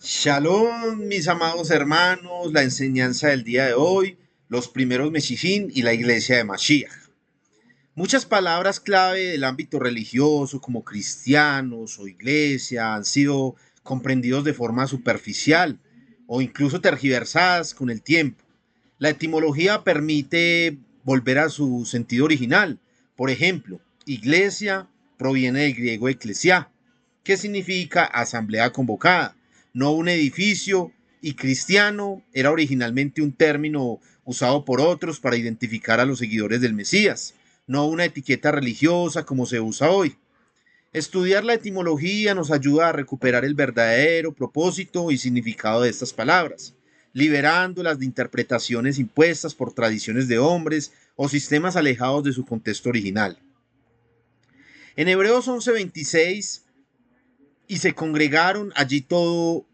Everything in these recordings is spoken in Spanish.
Shalom, mis amados hermanos, la enseñanza del día de hoy, los primeros Meshijim y la iglesia de Mashiach. Muchas palabras clave del ámbito religioso, como cristianos o iglesia, han sido comprendidos de forma superficial o incluso tergiversadas con el tiempo. La etimología permite volver a su sentido original. Por ejemplo, iglesia proviene del griego eclesia, que significa asamblea convocada, no un edificio, y cristiano era originalmente un término usado por otros para identificar a los seguidores del Mesías, no una etiqueta religiosa como se usa hoy. Estudiar la etimología nos ayuda a recuperar el verdadero propósito y significado de estas palabras, liberándolas de interpretaciones impuestas por tradiciones de hombres o sistemas alejados de su contexto original. En Hebreos 11:26, y se congregaron allí todo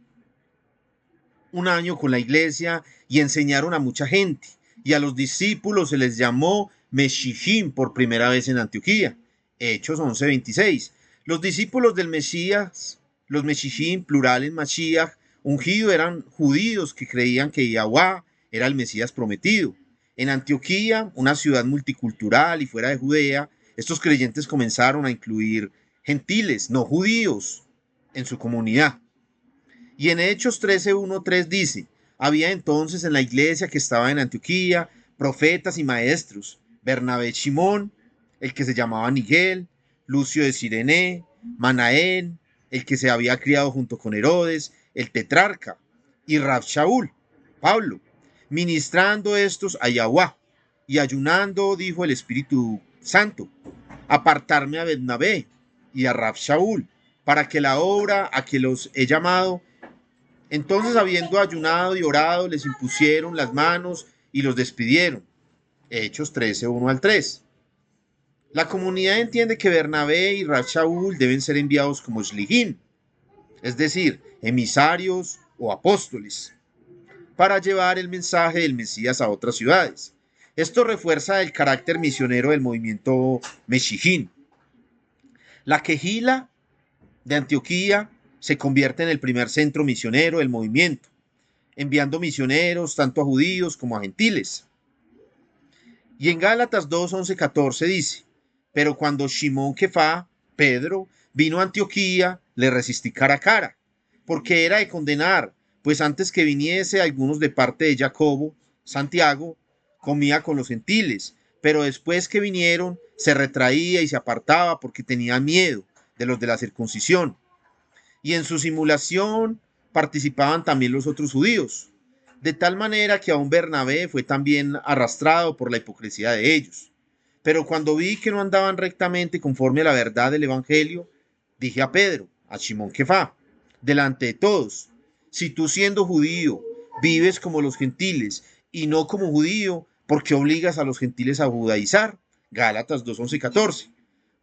un año con la iglesia y enseñaron a mucha gente. Y a los discípulos se les llamó Meshijim por primera vez en Antioquía. Hechos 11:26. Los discípulos del Mesías, los Meshijim, plural en Mashiach, ungido, eran judíos que creían que Yahweh era el Mesías prometido. En Antioquía, una ciudad multicultural y fuera de Judea, estos creyentes comenzaron a incluir gentiles, no judíos, en su comunidad. Y en Hechos 13:1-3 dice, había entonces en la iglesia que estaba en Antioquía profetas y maestros, Bernabé Simón, el que se llamaba Miguel, Lucio de Sirene, Manaén, el que se había criado junto con Herodes, el tetrarca, y Rab Shaul, Pablo, ministrando estos a Yahweh, y ayunando, dijo el Espíritu Santo, apartarme a Bernabé y a Rab Shaul, para que la obra a que los he llamado. Entonces, habiendo ayunado y orado, les impusieron las manos y los despidieron. Hechos 13:1-3. La comunidad entiende que Bernabé y Shaul deben ser enviados como Shligim, es decir, emisarios o apóstoles, para llevar el mensaje del Mesías a otras ciudades. Esto refuerza el carácter misionero del movimiento Meshijim. La quejila de Antioquía se convierte en el primer centro misionero del movimiento, enviando misioneros tanto a judíos como a gentiles. Y en Gálatas 2:11-14 dice, pero cuando Simón Kefá, Pedro, vino a Antioquía, le resistí cara a cara, porque era de condenar, pues antes que viniese algunos de parte de Jacobo, Santiago, comía con los gentiles, pero después que vinieron, se retraía y se apartaba porque tenía miedo de los de la circuncisión. Y en su simulación participaban también los otros judíos, de tal manera que aún Bernabé fue también arrastrado por la hipocresía de ellos. Pero cuando vi que no andaban rectamente conforme a la verdad del Evangelio, dije a Pedro, a Simón Kefá, delante de todos, si tú siendo judío vives como los gentiles y no como judío, ¿por qué obligas a los gentiles a judaizar? Gálatas 2:11-14.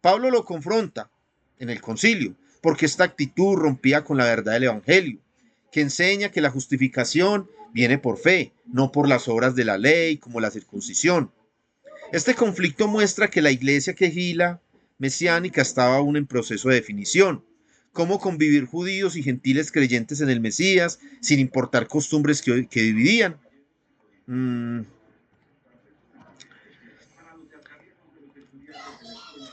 Pablo lo confronta en el concilio, porque esta actitud rompía con la verdad del Evangelio, que enseña que la justificación viene por fe, no por las obras de la ley, como la circuncisión. Este conflicto muestra que la iglesia quejila mesiánica estaba aún en proceso de definición. Cómo convivir judíos y gentiles creyentes en el Mesías sin importar costumbres que dividían.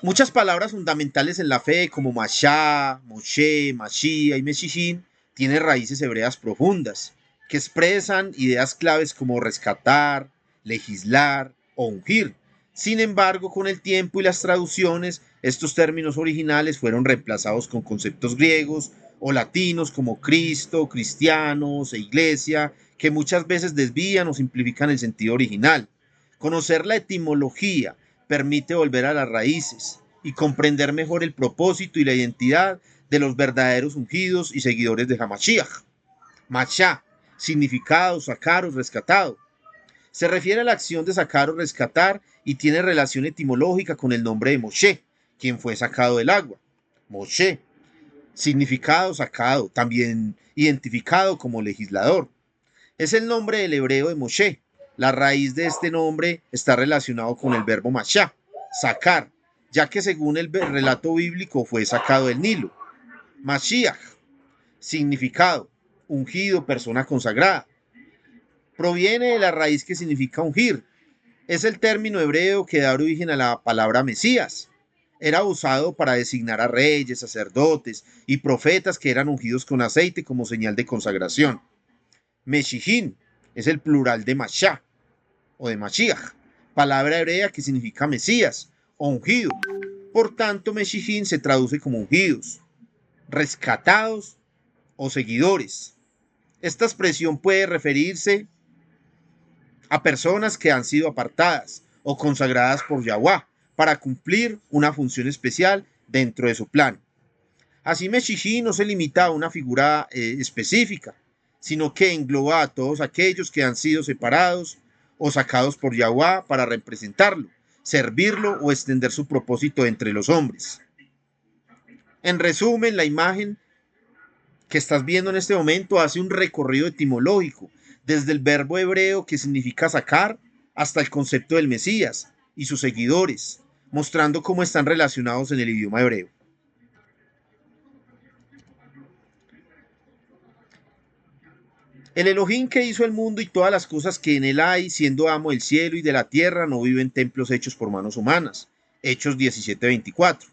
Muchas palabras fundamentales en la fe, como Mashá, Moshe, Mashiach y Meshijim, tienen raíces hebreas profundas, que expresan ideas claves como rescatar, legislar o ungir. Sin embargo, con el tiempo y las traducciones, estos términos originales fueron reemplazados con conceptos griegos o latinos como Cristo, cristianos e iglesia, que muchas veces desvían o simplifican el sentido original. Conocer la etimología permite volver a las raíces y comprender mejor el propósito y la identidad de los verdaderos ungidos y seguidores de Hamashiach. Mashá, significado, sacar o rescatado. Se refiere a la acción de sacar o rescatar y tiene relación etimológica con el nombre de Moshe, quien fue sacado del agua. Moshe, significado sacado, también identificado como legislador. Es el nombre del hebreo de Moshe. La raíz de este nombre está relacionado con el verbo mashá, sacar, ya que según el relato bíblico fue sacado del Nilo. Mashiach, significado. ungido, persona consagrada. Proviene de la raíz que significa ungir. Es el término hebreo que da origen a la palabra Mesías. Era usado para designar a reyes, sacerdotes y profetas que eran ungidos con aceite como señal de consagración. Meshijín es el plural de Mashá o de Mashiach, palabra hebrea que significa Mesías o ungido. Por tanto, Meshijín se traduce como ungidos, rescatados o seguidores. Esta expresión puede referirse a personas que han sido apartadas o consagradas por Yahweh para cumplir una función especial dentro de su plan. Así, Meshijí no se limita a una figura específica, sino que engloba a todos aquellos que han sido separados o sacados por Yahweh para representarlo, servirlo o extender su propósito entre los hombres. En resumen, la imagen que estás viendo en este momento hace un recorrido etimológico, desde el verbo hebreo que significa sacar hasta el concepto del Mesías y sus seguidores, mostrando cómo están relacionados en el idioma hebreo. El Elohim que hizo el mundo y todas las cosas que en él hay, siendo amo del cielo y de la tierra, no vive en templos hechos por manos humanas. Hechos 17:24.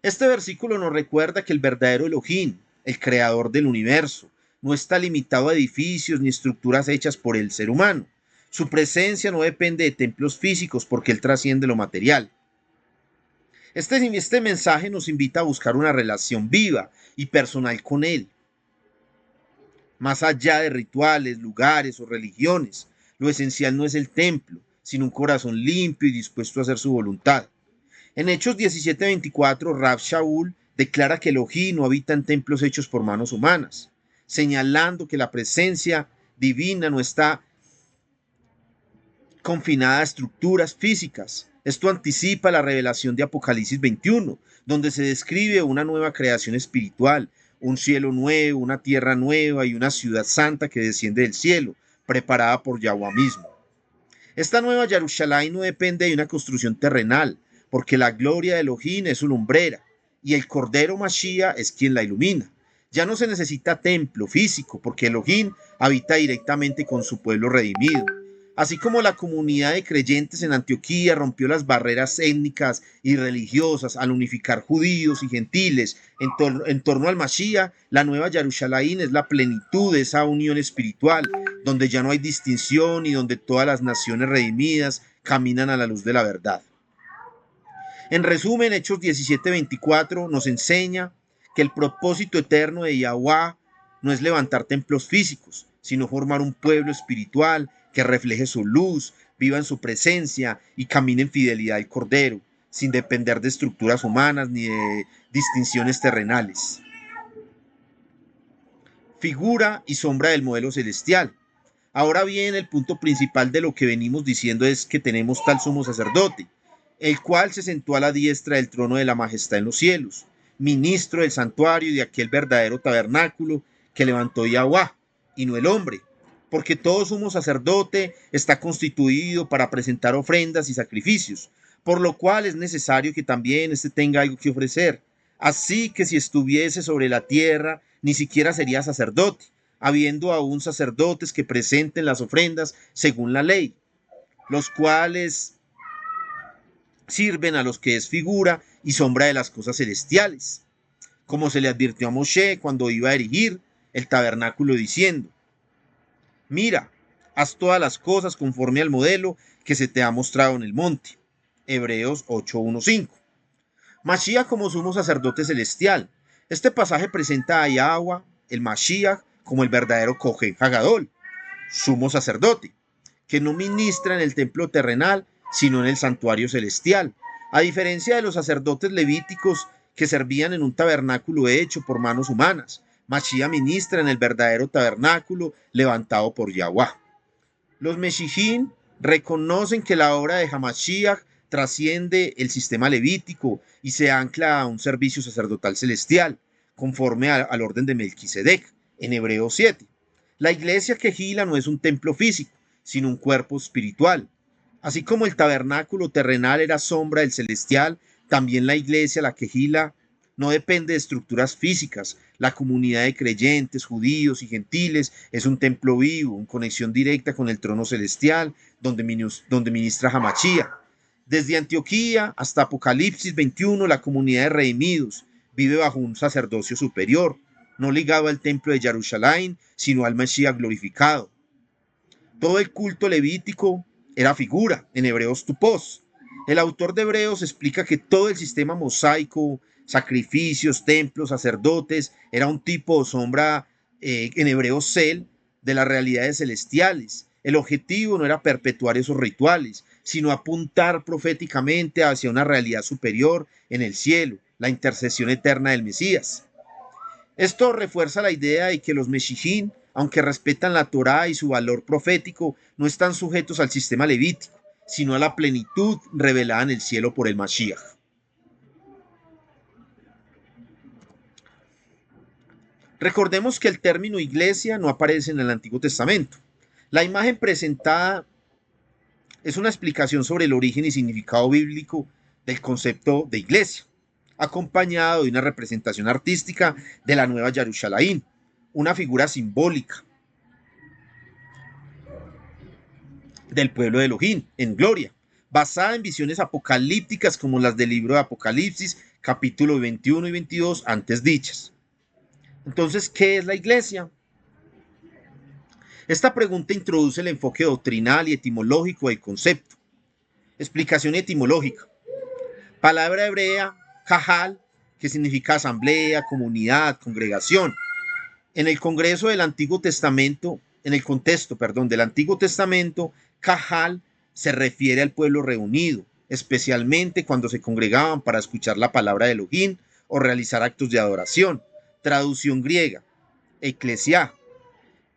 Este versículo nos recuerda que el verdadero Elohim, el creador del universo, no está limitado a edificios ni estructuras hechas por el ser humano. Su presencia no depende de templos físicos porque él trasciende lo material. Este mensaje nos invita a buscar una relación viva y personal con él, más allá de rituales, lugares o religiones. Lo esencial no es el templo, sino un corazón limpio y dispuesto a hacer su voluntad. En Hechos 17:24, Rab Shaul declara que Elohim no habita en templos hechos por manos humanas, señalando que la presencia divina no está confinada a estructuras físicas. Esto anticipa la revelación de Apocalipsis 21, donde se describe una nueva creación espiritual, un cielo nuevo, una tierra nueva y una ciudad santa que desciende del cielo, preparada por Yahweh mismo. Esta nueva Jerusalén no depende de una construcción terrenal, porque la gloria de Elohim es su lumbrera y el Cordero Mashiach es quien la ilumina. Ya no se necesita templo físico, porque Elohim habita directamente con su pueblo redimido. Así como la comunidad de creyentes en Antioquía rompió las barreras étnicas y religiosas al unificar judíos y gentiles en torno al Mashiach, la nueva Jerusalén es la plenitud de esa unión espiritual, donde ya no hay distinción y donde todas las naciones redimidas caminan a la luz de la verdad. En resumen, Hechos 17:24 nos enseña que el propósito eterno de Yahweh no es levantar templos físicos, sino formar un pueblo espiritual que refleje su luz, viva en su presencia y camine en fidelidad al Cordero, sin depender de estructuras humanas ni de distinciones terrenales. Figura y sombra del modelo celestial. Ahora bien, el punto principal de lo que venimos diciendo es que tenemos tal sumo sacerdote, el cual se sentó a la diestra del trono de la majestad en los cielos, ministro del santuario y de aquel verdadero tabernáculo que levantó Yahweh, y no el hombre, porque todo sumo sacerdote está constituido para presentar ofrendas y sacrificios, por lo cual es necesario que también éste tenga algo que ofrecer. Así que si estuviese sobre la tierra, ni siquiera sería sacerdote, habiendo aún sacerdotes que presenten las ofrendas según la ley, los cuales sirven a los que es figura y sombra de las cosas celestiales, como se le advirtió a Moshe cuando iba a erigir el tabernáculo diciendo: mira, haz todas las cosas conforme al modelo que se te ha mostrado en el monte. Hebreos 8:1-5. Mashiach como sumo sacerdote celestial. Este pasaje presenta a Yahweh, el Mashiach, como el verdadero Kohen Hagadol, sumo sacerdote, que no ministra en el templo terrenal, sino en el santuario celestial. A diferencia de los sacerdotes levíticos que servían en un tabernáculo hecho por manos humanas, Mashiach ministra en el verdadero tabernáculo levantado por Yahweh. Los Meshijín reconocen que la obra de Hamashiach trasciende el sistema levítico y se ancla a un servicio sacerdotal celestial, conforme al orden de Melquisedec, en Hebreos 7. La iglesia quejila no es un templo físico, sino un cuerpo espiritual. Así como el tabernáculo terrenal era sombra del celestial, también la iglesia, la quejila, no depende de estructuras físicas. La comunidad de creyentes, judíos y gentiles es un templo vivo, en conexión directa con el trono celestial, donde ministra Hamashiach. Desde Antioquía hasta Apocalipsis 21, la comunidad de redimidos vive bajo un sacerdocio superior, no ligado al templo de Jerusalén, sino al Mashiach glorificado. Todo el culto levítico era figura, en Hebreos tupos. El autor de Hebreos explica que todo el sistema mosaico, sacrificios, templos, sacerdotes, era un tipo o sombra, en Hebreos cel, de las realidades celestiales. El objetivo no era perpetuar esos rituales, sino apuntar proféticamente hacia una realidad superior en el cielo, la intercesión eterna del Mesías. Esto refuerza la idea de que los Meshijín, aunque respetan la Torá y su valor profético, no están sujetos al sistema levítico, sino a la plenitud revelada en el cielo por el Mashiach. Recordemos que el término iglesia no aparece en el Antiguo Testamento. La imagen presentada es una explicación sobre el origen y significado bíblico del concepto de iglesia, acompañado de una representación artística de la Nueva Jerusalén, una figura simbólica del pueblo de Elohim en gloria, basada en visiones apocalípticas como las del libro de Apocalipsis, capítulo 21 y 22 antes dichas. Entonces, ¿qué es la iglesia? Esta pregunta introduce el enfoque doctrinal y etimológico del concepto. Explicación etimológica. Palabra hebrea, kahal, que significa asamblea, comunidad, congregación. En el Congreso del Antiguo Testamento, en el contexto, del Antiguo Testamento, kahal se refiere al pueblo reunido, especialmente cuando se congregaban para escuchar la palabra de Elohim o realizar actos de adoración. Traducción griega, eclesia,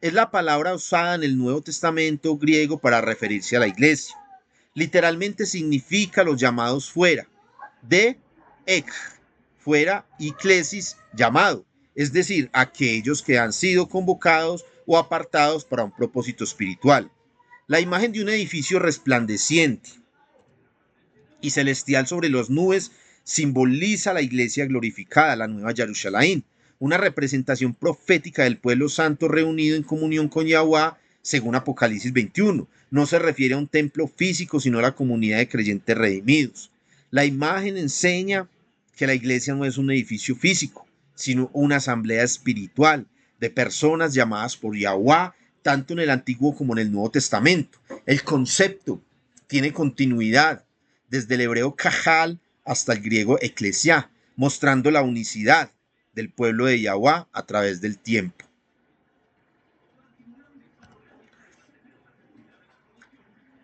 es la palabra usada en el Nuevo Testamento griego para referirse a la iglesia. Literalmente significa los llamados fuera, de ek, fuera, y klesis, llamado, es decir, aquellos que han sido convocados o apartados para un propósito espiritual. La imagen de un edificio resplandeciente y celestial sobre las nubes simboliza la iglesia glorificada, la Nueva Jerusalén, una representación profética del pueblo santo reunido en comunión con Yahweh, según Apocalipsis 21. No se refiere a un templo físico, sino a la comunidad de creyentes redimidos. La imagen enseña que la iglesia no es un edificio físico, sino una asamblea espiritual de personas llamadas por Yahweh, tanto en el Antiguo como en el Nuevo Testamento. El concepto tiene continuidad desde el hebreo kahal hasta el griego eclesia, mostrando la unicidad del pueblo de Yahweh a través del tiempo.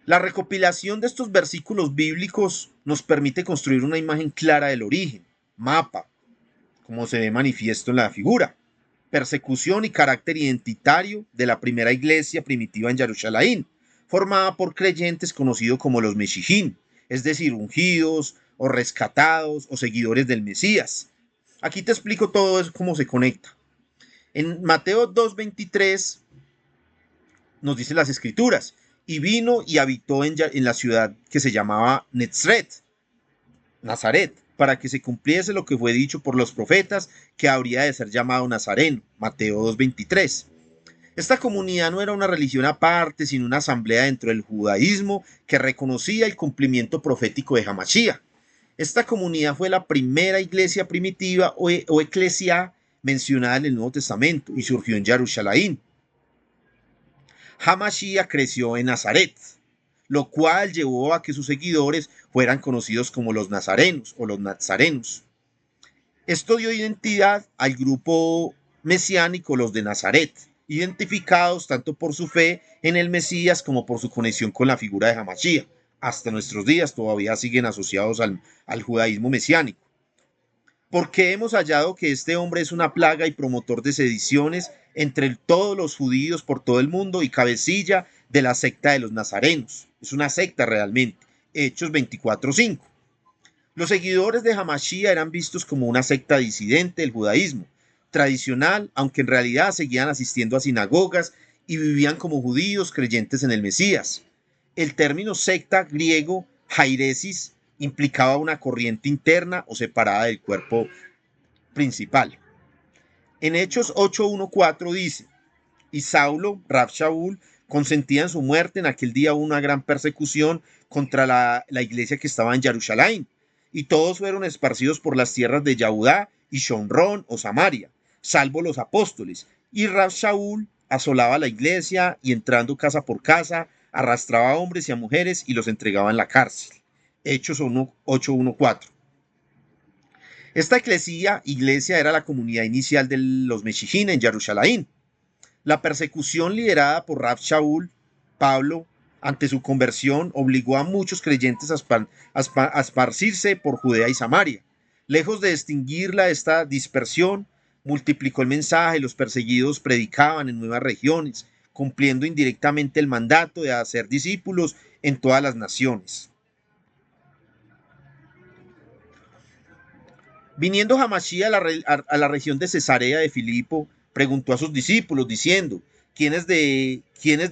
La recopilación de estos versículos bíblicos nos permite construir una imagen clara del origen, mapa, como se ve manifiesto en la figura, persecución y carácter identitario de la primera iglesia primitiva en Jerusalén, formada por creyentes conocidos como los Meshijín, es decir, ungidos o rescatados o seguidores del Mesías. Aquí te explico todo eso, cómo se conecta. En Mateo 2:23 nos dice las escrituras, y vino y habitó en la ciudad que se llamaba Nazaret, para que se cumpliese lo que fue dicho por los profetas, que habría de ser llamado Nazareno. Mateo 2:23. Esta comunidad no era una religión aparte, sino una asamblea dentro del judaísmo que reconocía el cumplimiento profético de Hamashiach. Esta comunidad fue la primera iglesia primitiva o eclesia mencionada en el Nuevo Testamento y surgió en Jerusalén. Hamashiach creció en Nazaret, lo cual llevó a que sus seguidores fueran conocidos como los nazarenos o los nazarenos. Esto dio identidad al grupo mesiánico, los de Nazaret, identificados tanto por su fe en el Mesías como por su conexión con la figura de Hamashiach. Hasta nuestros días todavía siguen asociados al judaísmo mesiánico. Porque hemos hallado que este hombre es una plaga y promotor de sediciones entre todos los judíos por todo el mundo y cabecilla de la secta de los nazarenos. Es una secta realmente. Hechos 24:5. Los seguidores de Hamashiach eran vistos como una secta disidente del judaísmo tradicional, aunque en realidad seguían asistiendo a sinagogas y vivían como judíos creyentes en el Mesías. El término secta griego, jairesis, implicaba una corriente interna o separada del cuerpo principal. En Hechos 8:1-4 dice: y Saulo, Rab Shaul, consentía en su muerte. En aquel día hubo una gran persecución contra la iglesia que estaba en Jerusalén, y todos fueron esparcidos por las tierras de Yahudá y Shomrón o Samaria, salvo los apóstoles. Y Rab Shaul asolaba la iglesia y, entrando casa por casa, arrastraba a hombres y a mujeres y los entregaba en la cárcel. Hechos 8:1-4. Esta iglesia era la comunidad inicial de los Meshijín en Jerusalén. La persecución liderada por Rab Shaul, Pablo, ante su conversión, obligó a muchos creyentes a esparcirse por Judea y Samaria. Lejos de extinguirla esta dispersión, multiplicó el mensaje y los perseguidos predicaban en nuevas regiones, cumpliendo indirectamente el mandato de hacer discípulos en todas las naciones. Viniendo Hamashiach a la región de Cesarea de Filipo, preguntó a sus discípulos diciendo: ¿Quiénes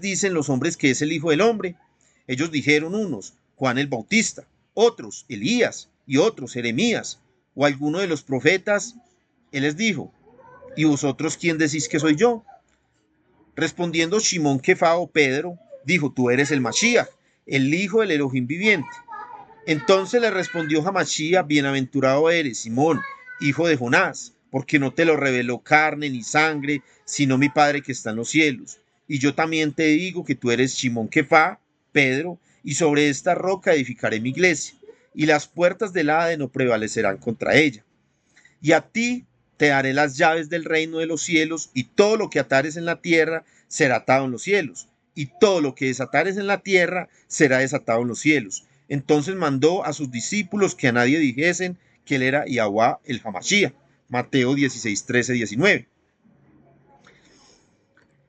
dicen los hombres que es el Hijo del Hombre? Ellos dijeron: unos, Juan el Bautista; otros, Elías; y otros, Jeremías, o alguno de los profetas. Él les dijo: ¿y vosotros quién decís que soy yo? Respondiendo Simón Kefá, o Pedro, dijo: tú eres el Mashiach, el Hijo del Elohim viviente. Entonces le respondió Hamashiach: bienaventurado eres, Simón, hijo de Jonás, porque no te lo reveló carne ni sangre, sino mi Padre que está en los cielos. Y yo también te digo que tú eres Simón Kefá, Pedro, y sobre esta roca edificaré mi iglesia, y las puertas del Hades no prevalecerán contra ella. Y a ti te daré las llaves del reino de los cielos, y todo lo que atares en la tierra será atado en los cielos, y todo lo que desatares en la tierra será desatado en los cielos. Entonces mandó a sus discípulos que a nadie dijesen que él era Yahuwah el Hamashiach. Mateo 16, 13, 19.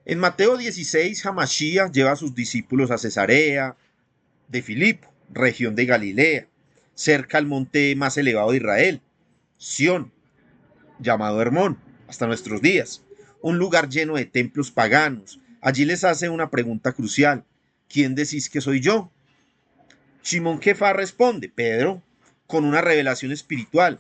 En Mateo 16, Hamashiach lleva a sus discípulos a Cesarea de Filipo, región de Galilea, cerca al monte más elevado de Israel, Sión, llamado Hermón, hasta nuestros días, un lugar lleno de templos paganos. Allí les hace una pregunta crucial: ¿quién decís que soy yo? Simón Kefá responde: Pedro, con una revelación espiritual: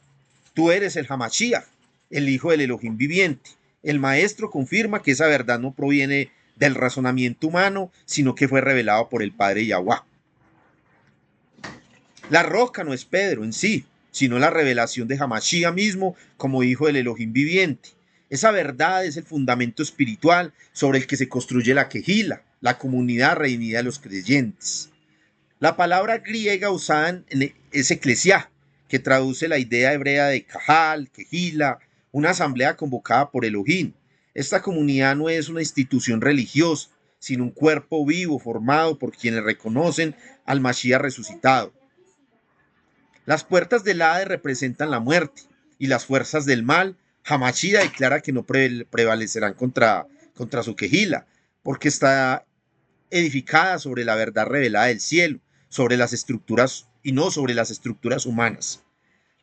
tú eres el Hamashiach, el Hijo del Elohim viviente. El maestro confirma que esa verdad no proviene del razonamiento humano, sino que fue revelado por el Padre Yahuwah. La roca no es Pedro en sí, sino la revelación de Hamashiach mismo como Hijo del Elohim viviente. Esa verdad es el fundamento espiritual sobre el que se construye la Kehila, la comunidad redimida de los creyentes. La palabra griega usada es eclesiá, que traduce la idea hebrea de Kahal, Kehila, una asamblea convocada por Elohim. Esta comunidad no es una institución religiosa, sino un cuerpo vivo formado por quienes reconocen al Mashiach resucitado. Las puertas del Hades representan la muerte, y las fuerzas del mal, Hamashiach declara que no prevalecerán contra su Kehila, porque está edificada sobre la verdad revelada del cielo, sobre las estructuras y no sobre las estructuras humanas.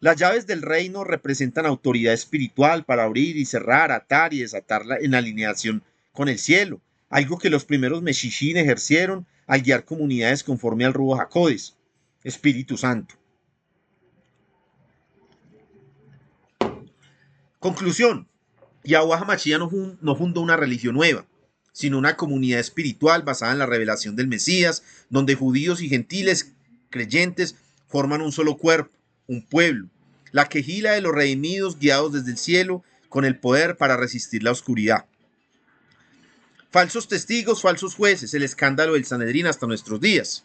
Las llaves del reino representan autoridad espiritual para abrir y cerrar, atar y desatarla en alineación con el cielo, algo que los primeros Meshishín ejercieron al guiar comunidades conforme al Ruach HaKodesh, Espíritu Santo. Conclusión: Yahuwah HaMashiach no fundó una religión nueva, sino una comunidad espiritual basada en la revelación del Mesías, donde judíos y gentiles creyentes forman un solo cuerpo, un pueblo, la Kehila de los redimidos guiados desde el cielo con el poder para resistir la oscuridad. Falsos testigos, falsos jueces, el escándalo del Sanedrín hasta nuestros días.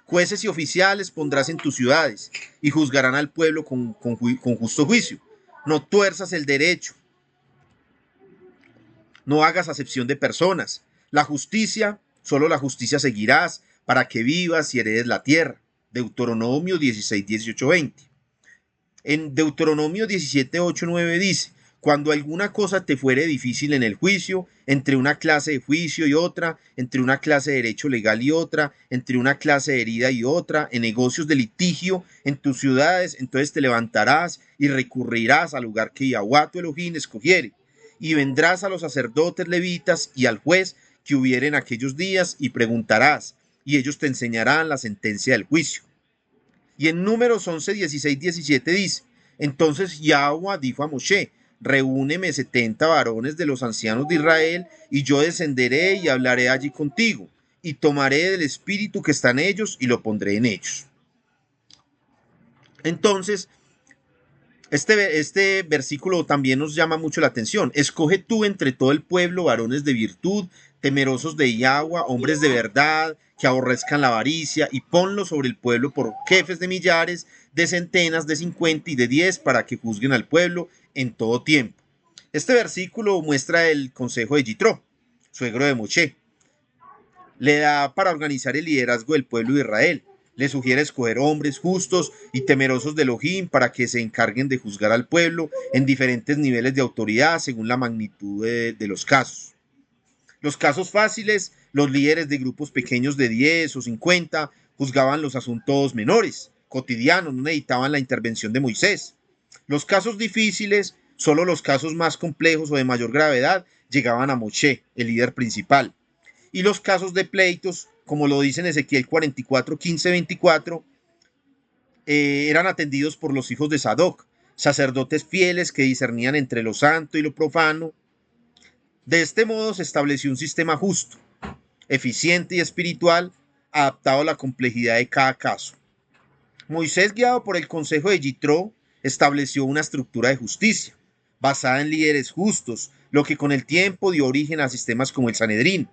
Jueces y oficiales pondrás en tus ciudades y juzgarán al pueblo con justo juicio. No tuerzas el derecho. No hagas acepción de personas. La justicia, solo la justicia seguirás para que vivas y heredes la tierra. Deuteronomio 16, 18, 20. En Deuteronomio 17, 8, 9 dice: cuando alguna cosa te fuere difícil en el juicio, entre una clase de juicio y otra, entre una clase de derecho legal y otra, entre una clase de herida y otra, en negocios de litigio en tus ciudades, entonces te levantarás y recurrirás al lugar que Yahuwah tu Elohim escogiere, y vendrás a los sacerdotes levitas y al juez que hubiere en aquellos días, y preguntarás, y ellos te enseñarán la sentencia del juicio. Y en Números 11, 16, 17 dice: Entonces Yahweh dijo a Moshe: reúneme 70 varones de los ancianos de Israel, y yo descenderé y hablaré allí contigo, y tomaré del espíritu que está en ellos y lo pondré en ellos. Entonces, este versículo también nos llama mucho la atención. Escoge tú entre todo el pueblo varones de virtud, temerosos de Yahweh, hombres de verdad, que aborrezcan la avaricia, y ponlos sobre el pueblo por jefes de millares, de centenas, de 50 y de 10, para que juzguen al pueblo en todo tiempo. Este versículo muestra el consejo de Yitro, suegro de Moshe. Le da para organizar el liderazgo del pueblo de Israel. Le sugiere escoger hombres justos y temerosos de Elohim para que se encarguen de juzgar al pueblo en diferentes niveles de autoridad según la magnitud de los casos. Los casos fáciles, los líderes de grupos pequeños de 10 o 50 juzgaban los asuntos menores, cotidianos, no necesitaban la intervención de Moisés. Los casos difíciles, solo los casos más complejos o de mayor gravedad, llegaban a Moshe, el líder principal. Y los casos de pleitos, como lo dice en Ezequiel 44, 15, 24, eran atendidos por los hijos de Sadoc, sacerdotes fieles que discernían entre lo santo y lo profano. De este modo se estableció un sistema justo, eficiente y espiritual, adaptado a la complejidad de cada caso. Moisés, guiado por el consejo de Yitro, estableció una estructura de justicia, basada en líderes justos, lo que con el tiempo dio origen a sistemas como el Sanedrín,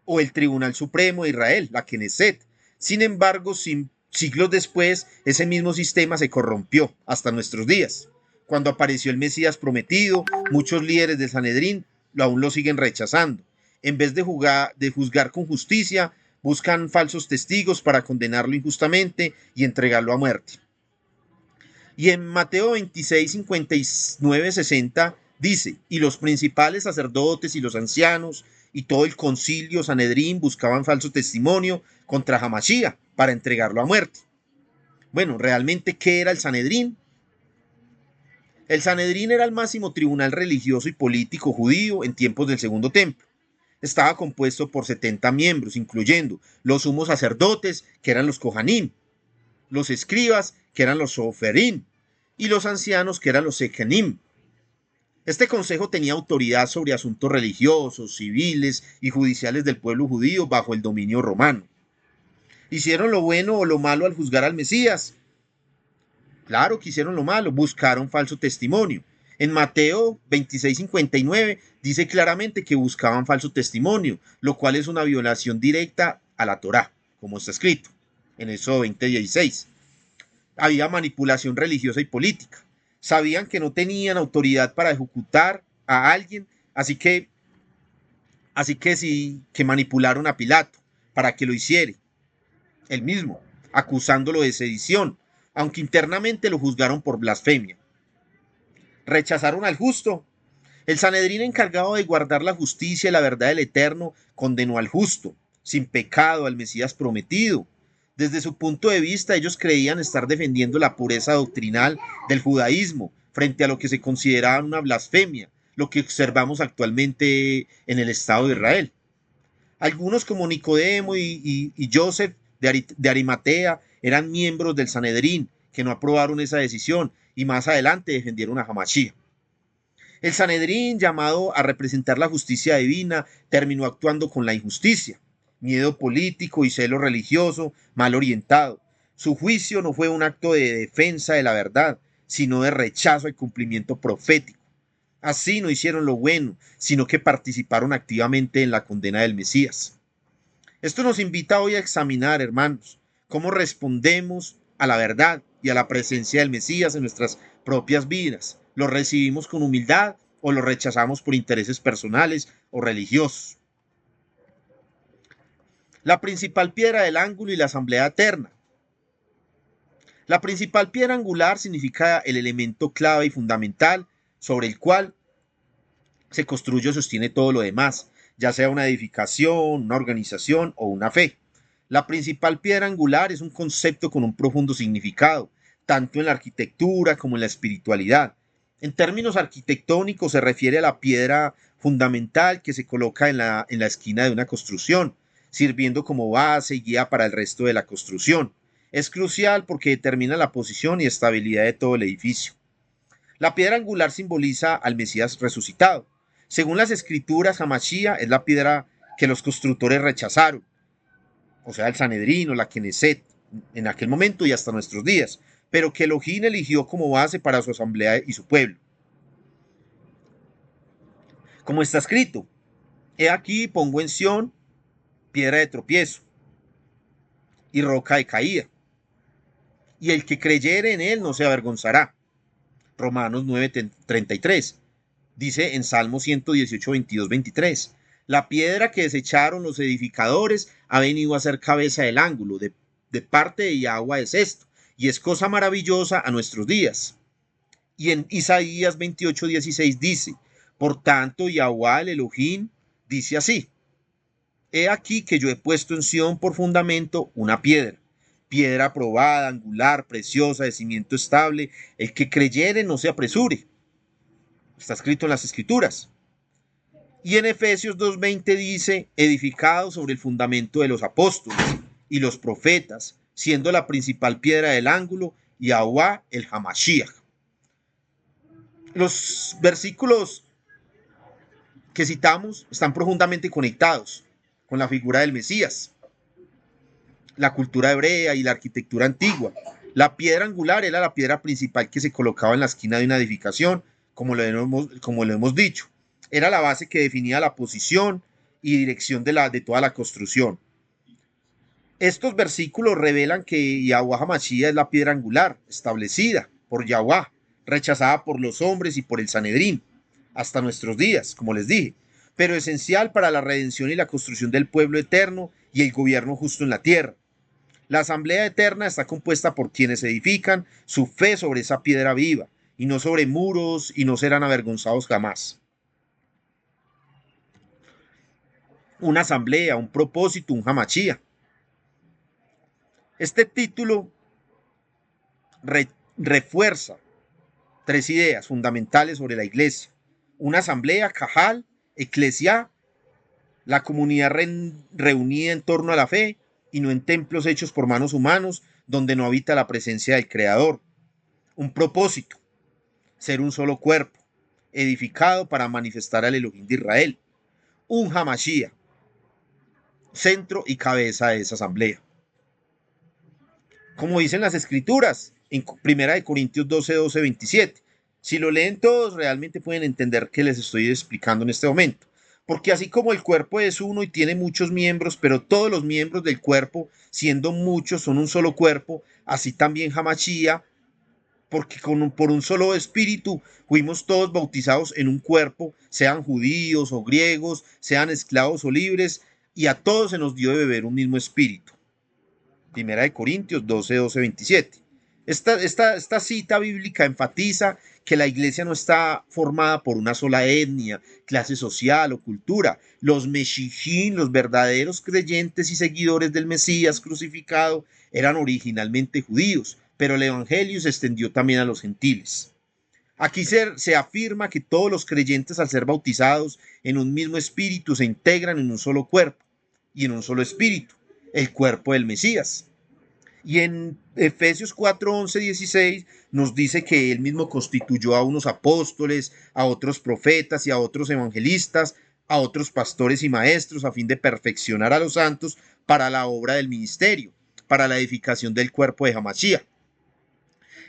o el Tribunal Supremo de Israel, la Knesset. Sin embargo, siglos después, ese mismo sistema se corrompió hasta nuestros días. Cuando apareció el Mesías prometido, muchos líderes del Sanedrín aún lo siguen rechazando. En vez de juzgar con justicia, buscan falsos testigos para condenarlo injustamente y entregarlo a muerte. Y en Mateo 26, 59, 60 dice: y los principales sacerdotes y los ancianos y todo el concilio Sanedrín buscaban falso testimonio contra Hamashiach para entregarlo a muerte. Bueno, ¿realmente qué era el Sanedrín? El Sanedrín era el máximo tribunal religioso y político judío en tiempos del Segundo Templo. Estaba compuesto por 70 miembros, incluyendo los sumos sacerdotes, que eran los Kohanim, los escribas, que eran los Soferim, y los ancianos, que eran los Sekenim. Este consejo tenía autoridad sobre asuntos religiosos, civiles y judiciales del pueblo judío bajo el dominio romano. ¿Hicieron lo bueno o lo malo al juzgar al Mesías? Claro que hicieron lo malo, buscaron falso testimonio. En Mateo 26:59 dice claramente que buscaban falso testimonio, lo cual es una violación directa a la Torá, como está escrito en Éxodo 20:16. Había manipulación religiosa y política. Sabían que no tenían autoridad para ejecutar a alguien, así que sí, que manipularon a Pilato para que lo hiciera él mismo, acusándolo de sedición, aunque internamente lo juzgaron por blasfemia. Rechazaron al justo. El Sanedrín, encargado de guardar la justicia y la verdad del Eterno, condenó al justo, sin pecado, al Mesías prometido. Desde su punto de vista, ellos creían estar defendiendo la pureza doctrinal del judaísmo frente a lo que se consideraba una blasfemia, lo que observamos actualmente en el Estado de Israel. Algunos, como Nicodemo y Joseph de Arimatea, eran miembros del Sanedrín, que no aprobaron esa decisión y más adelante defendieron a Hamashiach. El Sanedrín, llamado a representar la justicia divina, terminó actuando con la injusticia, miedo político y celo religioso mal orientado. Su juicio no fue un acto de defensa de la verdad, sino de rechazo al cumplimiento profético. Así no hicieron lo bueno, sino que participaron activamente en la condena del Mesías. Esto nos invita hoy a examinar, hermanos, cómo respondemos a la verdad y a la presencia del Mesías en nuestras propias vidas. ¿Lo recibimos con humildad o lo rechazamos por intereses personales o religiosos? La principal piedra del ángulo y la asamblea eterna. La principal piedra angular significa el elemento clave y fundamental sobre el cual se construye o sostiene todo lo demás, ya sea una edificación, una organización o una fe. La principal piedra angular es un concepto con un profundo significado, tanto en la arquitectura como en la espiritualidad. En términos arquitectónicos se refiere a la piedra fundamental que se coloca en la esquina de una construcción, sirviendo como base y guía para el resto de la construcción. Es crucial porque determina la posición y estabilidad de todo el edificio. La piedra angular simboliza al Mesías resucitado. Según las escrituras, Hamashiach es la piedra que los constructores rechazaron, o sea, el Sanedrín o la Knesset, en aquel momento y hasta nuestros días, pero que Elohim eligió como base para su asamblea y su pueblo. Como está escrito, he aquí pongo en Sión piedra de tropiezo y roca de caída, y el que creyere en él no se avergonzará. Romanos 9:33. Dice en Salmo 118, 22, 23. La piedra que desecharon los edificadores ha venido a ser cabeza del ángulo. De parte de Yahweh es esto, y es cosa maravillosa a nuestros días. Y en Isaías 28, 16 dice, por tanto, Yahweh el Elohim dice así, he aquí que yo he puesto en Sión por fundamento una piedra, piedra probada, angular, preciosa, de cimiento estable, el que creyere no se apresure. Está escrito en las escrituras. Y en Efesios 2:20 dice, edificado sobre el fundamento de los apóstoles y los profetas, siendo la principal piedra del ángulo, Yahweh el Hamashiach. Los versículos que citamos están profundamente conectados con la figura del Mesías, la cultura hebrea y la arquitectura antigua. La piedra angular era la piedra principal que se colocaba en la esquina de una edificación, como lo hemos dicho. Era la base que definía la posición y dirección de toda la construcción. Estos versículos revelan que Yahweh HaMashiach es la piedra angular, establecida por Yahweh, rechazada por los hombres y por el Sanedrín, hasta nuestros días, como les dije, pero esencial para la redención y la construcción del pueblo eterno y el gobierno justo en la tierra. La asamblea eterna está compuesta por quienes edifican su fe sobre esa piedra viva, y no sobre muros, y no serán avergonzados jamás. Una asamblea, un propósito, un Hamashiach. Este título refuerza tres ideas fundamentales sobre la iglesia. Una asamblea, Cajal, eclesia, la comunidad reunida en torno a la fe y no en templos hechos por manos humanos donde no habita la presencia del Creador. Un propósito, ser un solo cuerpo, edificado para manifestar al Elohim de Israel. Un Hamashiach, centro y cabeza de esa asamblea. Como dicen las escrituras, en 1 Corintios 12, 12, 27. Si lo leen todos, realmente pueden entender qué les estoy explicando en este momento. Porque así como el cuerpo es uno y tiene muchos miembros, pero todos los miembros del cuerpo, siendo muchos, son un solo cuerpo, así también Hamashiach, porque por un solo espíritu fuimos todos bautizados en un cuerpo, sean judíos o griegos, sean esclavos o libres, y a todos se nos dio de beber un mismo espíritu. 1 Corintios 12, 12, 27. Esta cita bíblica enfatiza que la iglesia no está formada por una sola etnia, clase social o cultura. Los Meshijín, los verdaderos creyentes y seguidores del Mesías crucificado, eran originalmente judíos, pero el evangelio se extendió también a los gentiles. Aquí se afirma que todos los creyentes, al ser bautizados en un mismo espíritu, se integran en un solo cuerpo y en un solo espíritu, el cuerpo del Mesías. Y en Efesios 4, 11, 16 nos dice que él mismo constituyó a unos apóstoles, a otros profetas y a otros evangelistas, a otros pastores y maestros, a fin de perfeccionar a los santos para la obra del ministerio, para la edificación del cuerpo de Hamashiach.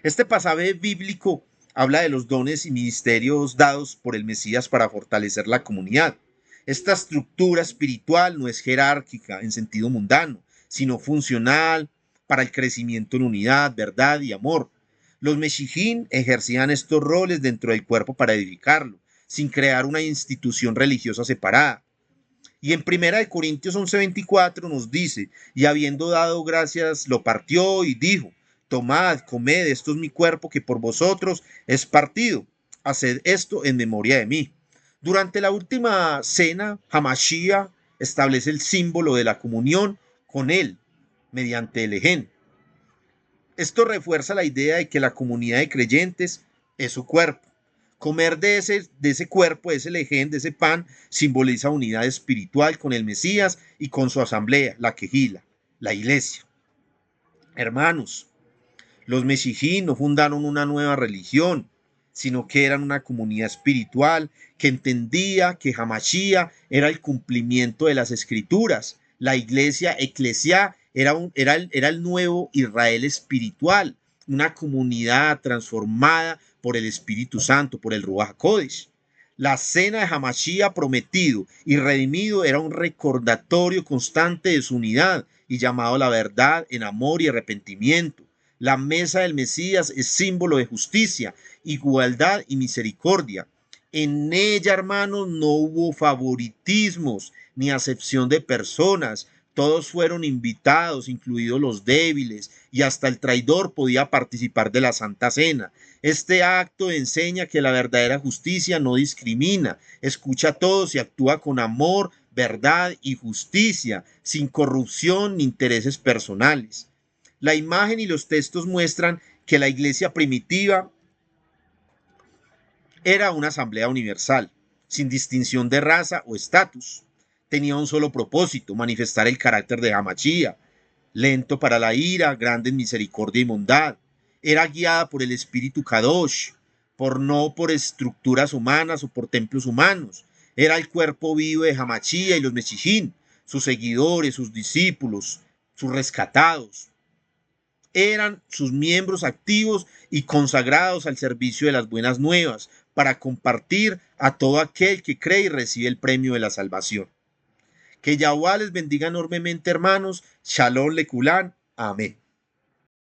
Este pasaje bíblico habla de los dones y ministerios dados por el Mesías para fortalecer la comunidad. Esta estructura espiritual no es jerárquica en sentido mundano, sino funcional para el crecimiento en unidad, verdad y amor. Los Meshijín ejercían estos roles dentro del cuerpo para edificarlo, sin crear una institución religiosa separada. Y en 1 Corintios 11:24 nos dice, y habiendo dado gracias, lo partió y dijo, tomad, comed, esto es mi cuerpo que por vosotros es partido. Haced esto en memoria de mí. Durante la última cena, Hamashiach establece el símbolo de la comunión con él, mediante el ején. Esto refuerza la idea de que la comunidad de creyentes es su cuerpo. Comer de ese cuerpo, de ese lején, de ese pan, simboliza unidad espiritual con el Mesías y con su asamblea, la quejila, la iglesia. Hermanos, los Meshijín no fundaron una nueva religión, sino que eran una comunidad espiritual que entendía que Hamashiach era el cumplimiento de las escrituras. La iglesia eclesiá era el nuevo Israel espiritual, una comunidad transformada por el Espíritu Santo, por el Ruach HaKodesh. La cena de Hamashiach prometido y redimido era un recordatorio constante de su unidad y llamado a la verdad en amor y arrepentimiento. La mesa del Mesías es símbolo de justicia, igualdad y misericordia. En ella, hermanos, no hubo favoritismos ni acepción de personas. Todos fueron invitados, incluidos los débiles, y hasta el traidor podía participar de la Santa Cena. Este acto enseña que la verdadera justicia no discrimina, escucha a todos y actúa con amor, verdad y justicia, sin corrupción ni intereses personales. La imagen y los textos muestran que la iglesia primitiva era una asamblea universal, sin distinción de raza o estatus. Tenía un solo propósito: manifestar el carácter de Hamashiach, lento para la ira, grande en misericordia y bondad. Era guiada por el Espíritu Kadosh, no por estructuras humanas o por templos humanos. Era el cuerpo vivo de Hamashiach y los Meshichim, sus seguidores, sus discípulos, sus rescatados. Eran sus miembros activos y consagrados al servicio de las buenas nuevas, para compartir a todo aquel que cree y recibe el premio de la salvación. Que Yahuwah les bendiga enormemente, hermanos. Shalom Lekulán. Amén.